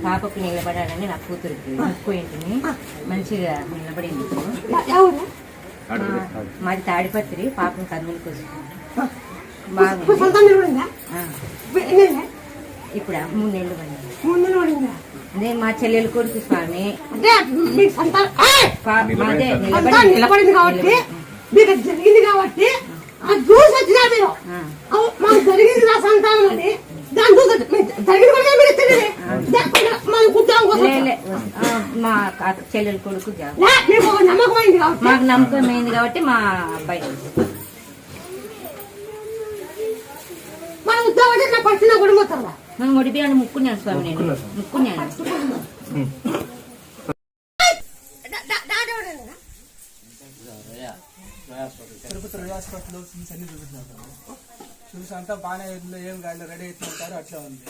పాపకు నిలబడాలని నా కూతురికి ముక్కు మంచిగా నిలబడింది. మాది తాడిపత్రి, పాపం కర్నూలు కోసం ఇప్పుడు 3 నెలలు పడింది. అదే మా చెల్లెలు కొడుకు స్వామి నిలబడింది కాబట్టి మీకు జరిగింది కాబట్టి చూసి వచ్చినా మీరు మాకు జరిగింది నా సంతానం అని దాని జరిగింది కూడా మీరు తెలియదు. మా చెల్లెలు కొడుకు నమ్మకమైంది కాబట్టి మాకు నమ్మకమైంది కాబట్టి మా అబ్బాయి మన ఉద్యోగం నా పట్టిన కూడా మొత్తంగా మనం ఒడిబియ్యాన్ని ముక్కున్నాను స్వామి, నేను ముక్కున్నాను. తిరుపతి రవి హాస్పిటల్ అన్ని చూపించారు. చూసి అంతా బాగానే ఏం గాడిలో రెడీ అవుతుంటారు, అట్లా ఉంది.